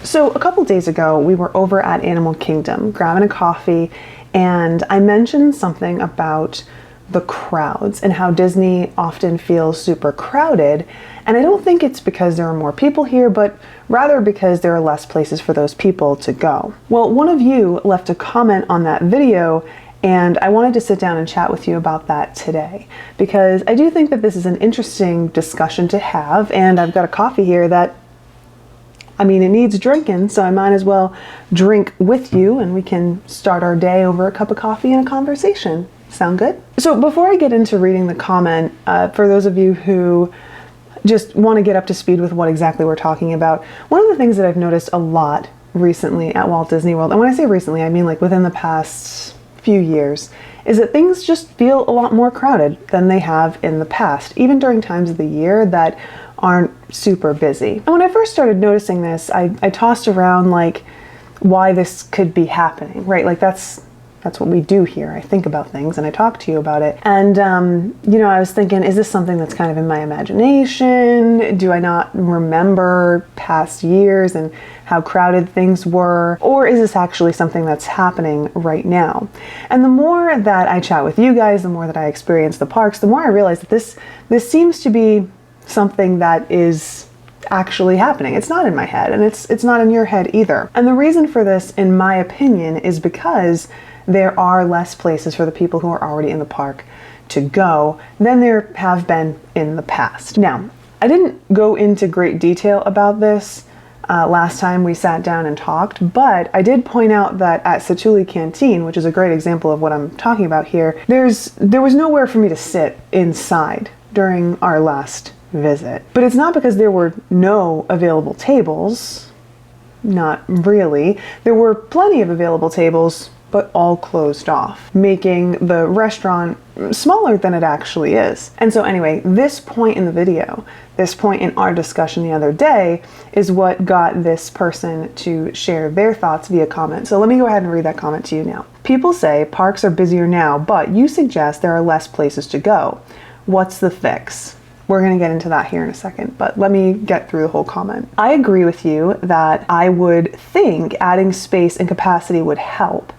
So a couple days ago, we were over at Animal Kingdom grabbing a coffee, and I mentioned something about the crowds and how Disney often feels super crowded. And I don't think it's because there are more people here, but rather because there are less places for those people to go. Well, one of you left a comment on that video, and I wanted to sit down and chat with you about that today, because I do think that this is an interesting discussion to have, and I've got a coffee here that, I mean, it needs drinking, so I might as well drink with you and we can start our day over a cup of coffee and a conversation. Sound good? So before I get into reading the comment, for those of you who just want to get up to speed with what exactly we're talking about, one of the things that I've noticed a lot recently at Walt Disney World, and when I say recently, I mean like within the past few years, is that things just feel a lot more crowded than they have in the past, even during times of the year that aren't super busy. And when I first started noticing this, I tossed around like why this could be happening, right? Like that's what we do here. I think about things and I talk to you about it. And, you know, I was thinking, is this something that's kind of in my imagination? Do I not remember past years and how crowded things were? Or is this actually something that's happening right now? And the more that I chat with you guys, the more that I experience the parks, the more I realize that this seems to be something that is actually happening. It's not in my head, and it's not in your head either. And the reason for this, in my opinion, is because there are less places for the people who are already in the park to go than there have been in the past. Now, I didn't go into great detail about this last time we sat down and talked, but I did point out that at Satu'li Canteen, which is a great example of what I'm talking about here, there was nowhere for me to sit inside during our last visit. But it's not because there were no available tables. Not really. There were plenty of available tables, but all closed off, making the restaurant smaller than it actually is. And so anyway, this point in the video, this point in our discussion the other day, is what got this person to share their thoughts via comment. So let me go ahead and read that comment to you now. People say parks are busier now, but you suggest there are less places to go. What's the fix? We're going to get into that here in a second, but let me get through the whole comment. I agree with you that I would think adding space and capacity would help,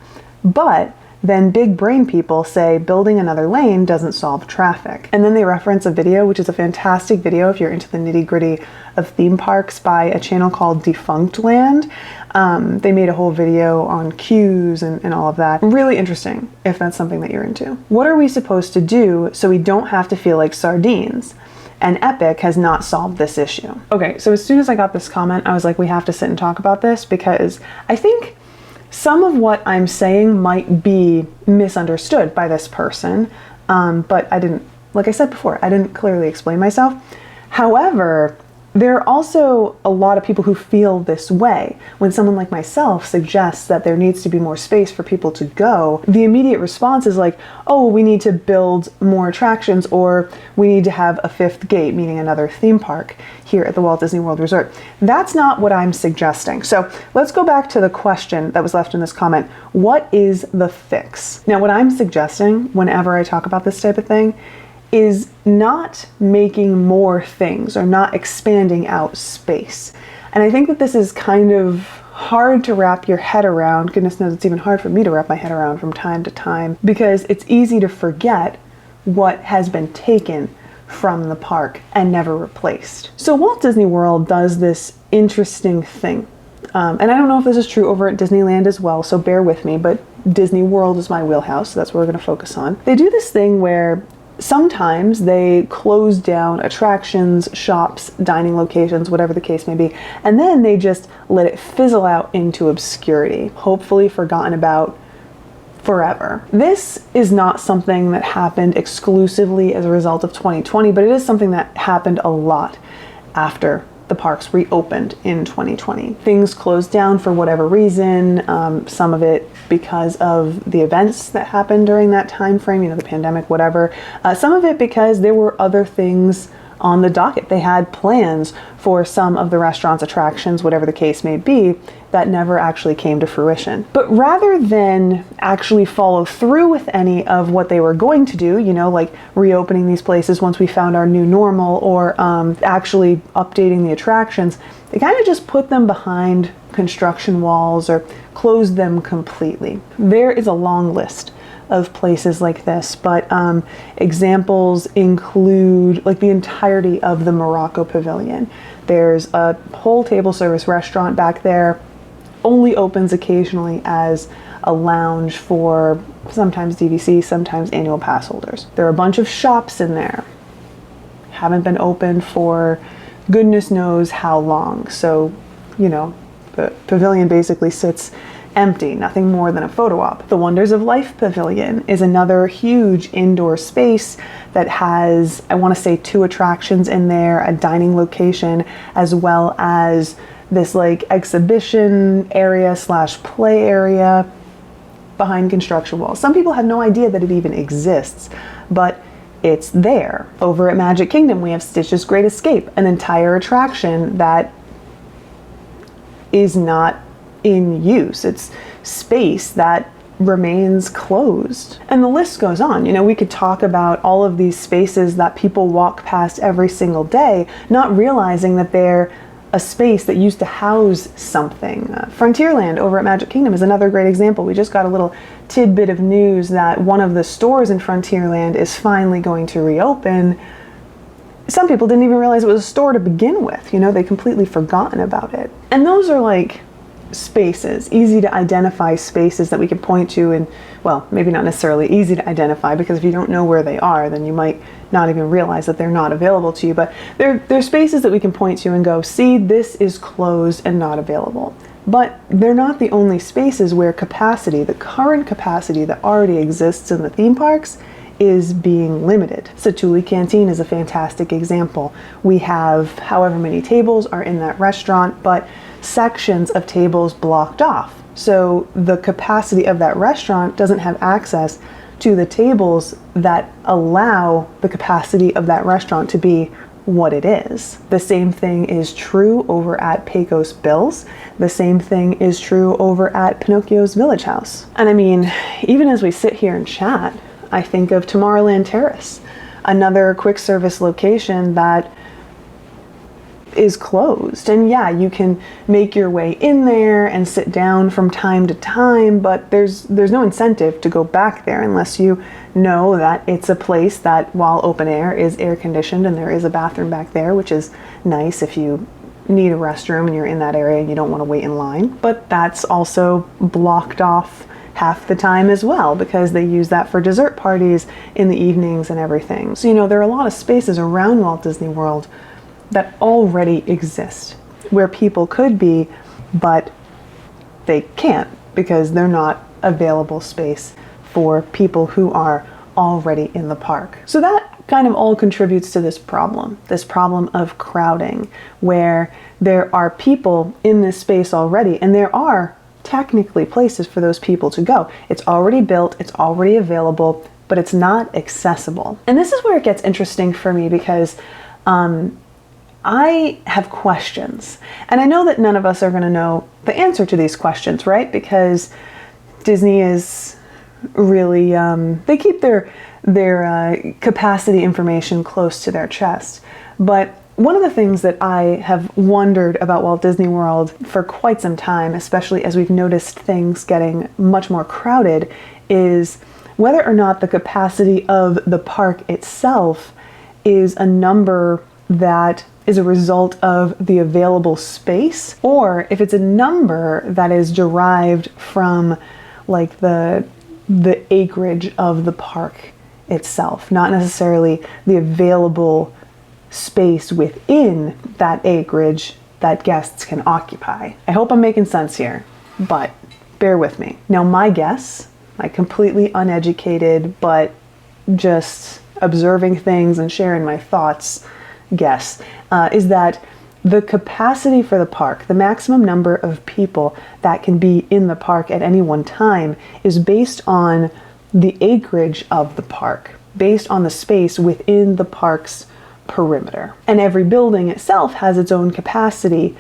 but then big brain people say building another lane doesn't solve traffic. And then they reference a video, which is a fantastic video if you're into the nitty-gritty of theme parks, by a channel called Defunct Land. They made a whole video on queues and all of that. Really interesting if that's something that you're into. What are we supposed to do so we don't have to feel like sardines? And Epic has not solved this issue. Okay, so as soon as I got this comment, I was like, we have to sit and talk about this, because I think some of what I'm saying might be misunderstood by this person, but I didn't, like I said before, I didn't clearly explain myself. However, there are also a lot of people who feel this way. When someone like myself suggests that there needs to be more space for people to go, the immediate response is like, oh, we need to build more attractions, or we need to have a fifth gate, meaning another theme park here at the Walt Disney World Resort. That's not what I'm suggesting. So let's go back to the question that was left in this comment. What is the fix? Now, what I'm suggesting whenever I talk about this type of thing is not making more things or not expanding out space. And I think that this is kind of hard to wrap your head around. Goodness knows it's even hard for me to wrap my head around from time to time, because it's easy to forget what has been taken from the park and never replaced. So Walt Disney World does this interesting thing. And I don't know if this is true over at Disneyland as well, so bear with me, but Disney World is my wheelhouse, so that's what we're going to focus on. They do this thing where sometimes they close down attractions, shops, dining locations, whatever the case may be, and then they just let it fizzle out into obscurity, hopefully forgotten about forever. This is not something that happened exclusively as a result of 2020, but it is something that happened a lot after the parks reopened in 2020. Things closed down for whatever reason, some of it because of the events that happened during that time frame, you know, the pandemic, whatever. Some of it because there were other things on the docket. They had plans for some of the restaurant's attractions, whatever the case may be, that never actually came to fruition. But rather than actually follow through with any of what they were going to do, you know, like reopening these places once we found our new normal, or actually updating the attractions, they kind of just put them behind construction walls or closed them completely. There is a long list of places like this, but examples include like the entirety of the Morocco Pavilion. There's a whole table service restaurant back there, only opens occasionally as a lounge for sometimes DVC, sometimes annual pass holders. There are a bunch of shops in there, haven't been open for goodness knows how long. So, you know, the pavilion basically sits empty, nothing more than a photo op. The Wonders of Life Pavilion is another huge indoor space that has, I want to say, 2 attractions in there, a dining location, as well as this like exhibition area slash play area behind construction walls. Some people have no idea that it even exists, but it's there. Over at Magic Kingdom, we have Stitch's Great Escape, an entire attraction that is not in use. It's space that remains closed. And the list goes on. You know, we could talk about all of these spaces that people walk past every single day, not realizing that they're a space that used to house something. Frontierland over at Magic Kingdom is another great example. We just got a little tidbit of news that one of the stores in Frontierland is finally going to reopen. Some people didn't even realize it was a store to begin with. You know, they completely forgotten about it. And those are like spaces, easy to identify spaces that we can point to, and well, maybe not necessarily easy to identify, because if you don't know where they are, then you might not even realize that they're not available to you. But they're spaces that we can point to and go, see, this is closed and not available. But they're not the only spaces where capacity, the current capacity that already exists in the theme parks, is being limited. Satu'li Canteen is a fantastic example. We have however many tables are in that restaurant, but sections of tables blocked off. So the capacity of that restaurant doesn't have access to the tables that allow the capacity of that restaurant to be what it is. The same thing is true over at Pecos Bill's. The same thing is true over at Pinocchio's Village House. And I mean, even as we sit here and chat, I think of Tomorrowland Terrace, another quick service location that is closed. And yeah, you can make your way in there and sit down from time to time, but there's no incentive to go back there unless you know that it's a place that, while open air, is air conditioned and there is a bathroom back there, which is nice if you need a restroom and you're in that area and you don't want to wait in line. But that's also blocked off half the time as well, because they use that for dessert parties in the evenings and everything. So, you know, there are a lot of spaces around Walt Disney World that already exist where people could be, but they can't because they're not available space for people who are already in the park. So that kind of all contributes to this problem of crowding, where there are people in this space already, and there are technically places for those people to go. It's already built, it's already available, but it's not accessible. And this is where it gets interesting for me, because I have questions, and I know that none of us are going to know the answer to these questions, right? Because Disney is really, they keep their capacity information close to their chest. But one of the things that I have wondered about Walt Disney World for quite some time, especially as we've noticed things getting much more crowded, is whether or not the capacity of the park itself is a number that is a result of the available space, or if it's a number that is derived from like the acreage of the park itself, not necessarily the available space within that acreage that guests can occupy. I hope I'm making sense here, but bear with me. Now, my guess, my completely uneducated but just observing things and sharing my thoughts guess, is that the capacity for the park, the maximum number of people that can be in the park at any one time, is based on the acreage of the park, based on the space within the park's perimeter. And every building itself has its own capacity,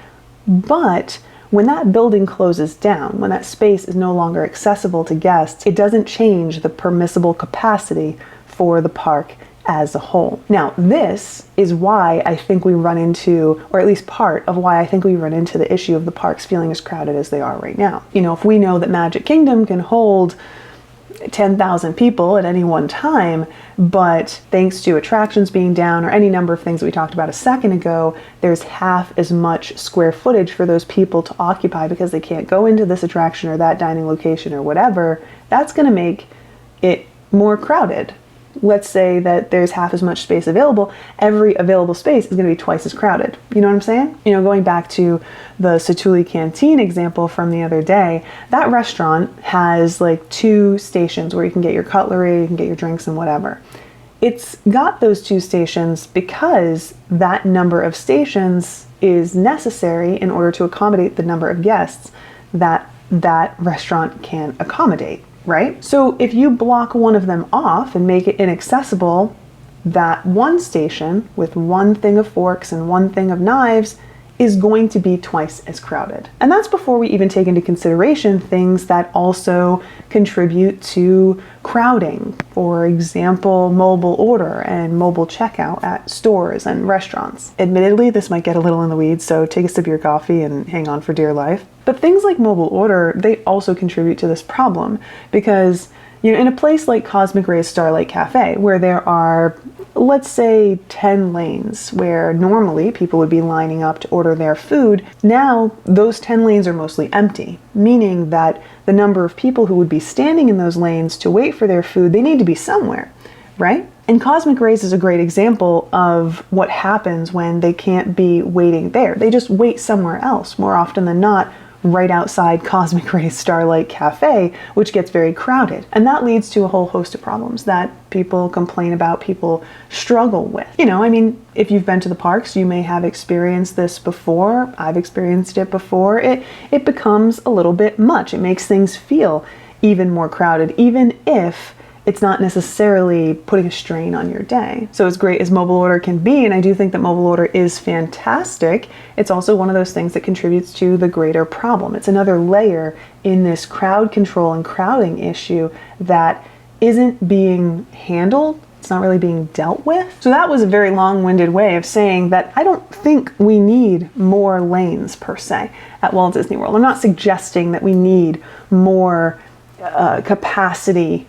but when that building closes down, when that space is no longer accessible to guests, it doesn't change the permissible capacity for the park as a whole. Now, this is why I think we run into, or at least part of why I think we run into the issue of the parks feeling as crowded as they are right now. You know, if we know that Magic Kingdom can hold 10,000 people at any one time, but thanks to attractions being down or any number of things that we talked about a second ago, there's half as much square footage for those people to occupy because they can't go into this attraction or that dining location or whatever, that's going to make it more crowded. Let's say that there's half as much space available, every available space is going to be twice as crowded. You know what I'm saying? You know, going back to the Satuli Canteen example from the other day, that restaurant has like 2 stations where you can get your cutlery, you can get your drinks and whatever. It's got those 2 stations because that number of stations is necessary in order to accommodate the number of guests that that restaurant can accommodate. Right? So if you block one of them off and make it inaccessible, that one station with one thing of forks and one thing of knives is going to be twice as crowded. And that's before we even take into consideration things that also contribute to crowding. For example, mobile order and mobile checkout at stores and restaurants. Admittedly, this might get a little in the weeds, so take a sip of your coffee and hang on for dear life. But things like mobile order, they also contribute to this problem because, you know, in a place like Cosmic Ray's Starlight Cafe, where there are, let's say, 10 lanes where normally people would be lining up to order their food, now those 10 lanes are mostly empty, meaning that the number of people who would be standing in those lanes to wait for their food, they need to be somewhere, right? And Cosmic Rays is a great example of what happens when they can't be waiting there. They just wait somewhere else, more often than not, right outside Cosmic Ray's Starlight Cafe, which gets very crowded. And that leads to a whole host of problems that people complain about, people struggle with. You know, I mean, if you've been to the parks, you may have experienced this before. I've experienced it before. It becomes a little bit much. It makes things feel even more crowded, even if it's not necessarily putting a strain on your day. So as great as mobile order can be, and I do think that mobile order is fantastic, it's also one of those things that contributes to the greater problem. It's another layer in this crowd control and crowding issue that isn't being handled. It's not really being dealt with. So that was a very long-winded way of saying that I don't think we need more lanes per se at Walt Disney World. I'm not suggesting that we need more capacity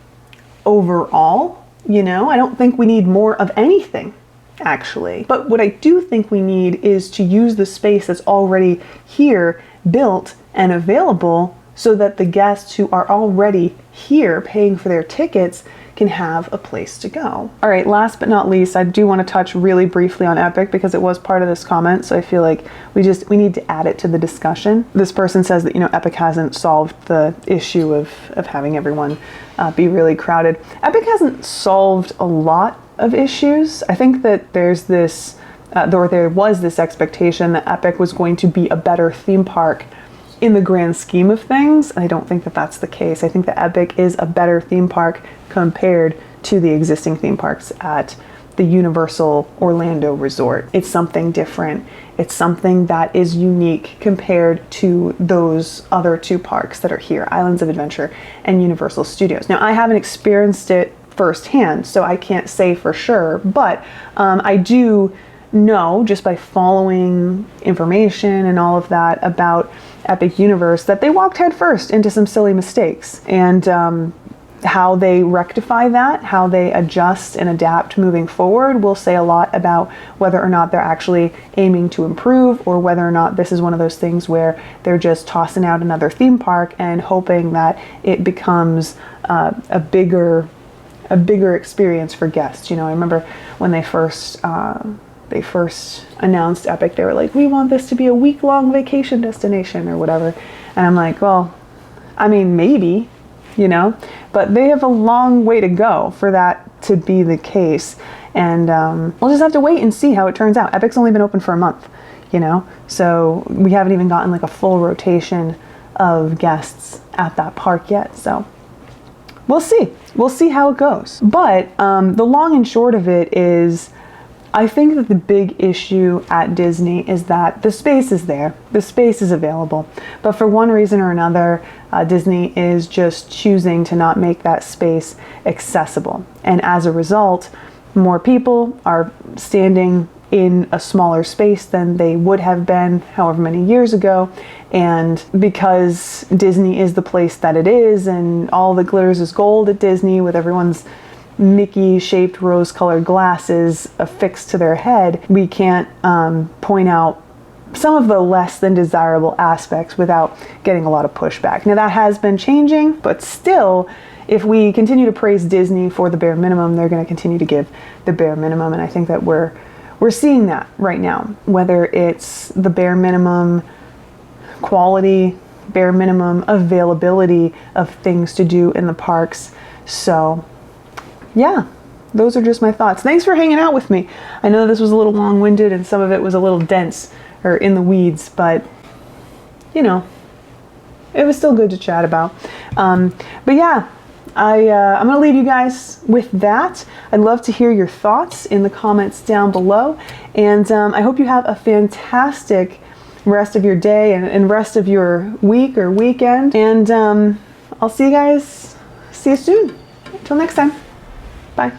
overall, you know, I don't think we need more of anything, actually. But what I do think we need is to use the space that's already here, built and available, so that the guests who are already here paying for their tickets can have a place to go. All right, last but not least, I do want to touch really briefly on Epic because it was part of this comment, so I feel like we need to add it to the discussion. This person says that, you know, Epic hasn't solved the issue of having everyone be really crowded. Epic hasn't solved a lot of issues. I think that there's this, there was this expectation that Epic was going to be a better theme park in the grand scheme of things, and I don't think that that's the case. I think that Epic is a better theme park compared to the existing theme parks at the Universal Orlando Resort. It's something different. It's something that is unique compared to those other 2 parks that are here, Islands of Adventure and Universal Studios. Now, I haven't experienced it firsthand, so I can't say for sure, but I do know, just by following information and all of that about Epic Universe, that they walked headfirst into some silly mistakes, and how they rectify that, how they adjust and adapt moving forward will say a lot about whether or not they're actually aiming to improve, or whether or not this is one of those things where they're just tossing out another theme park and hoping that it becomes a bigger experience for guests. You know, I remember when they first announced Epic, they were like, we want this to be a week-long vacation destination or whatever. And I'm like, well, I mean, maybe, you know, but they have a long way to go for that to be the case. And we'll just have to wait and see how it turns out. Epic's only been open for a month, you know, so we haven't even gotten like a full rotation of guests at that park yet. So we'll see. We'll see how it goes. But the long and short of it is, I think that the big issue at Disney is that the space is there, the space is available, but for one reason or another, Disney is just choosing to not make that space accessible. And as a result, more people are standing in a smaller space than they would have been however many years ago. And because Disney is the place that it is, and all that glitters is gold at Disney, with everyone's Mickey-shaped rose-colored glasses affixed to their head, we can't point out some of the less than desirable aspects without getting a lot of pushback. Now that has been changing, but still, if we continue to praise Disney for the bare minimum, they're going to continue to give the bare minimum, and I think that we're seeing that right now, whether it's the bare minimum quality, bare minimum availability of things to do in the parks. So yeah, those are just my thoughts. Thanks for hanging out with me. I know this was a little long-winded and some of it was a little dense or in the weeds, but you know, it was still good to chat about. But yeah, I'm gonna leave you guys with that. I'd love to hear your thoughts in the comments down below, and I hope you have a fantastic rest of your day and rest of your week or weekend, and I'll see you soon. Until next time, bye.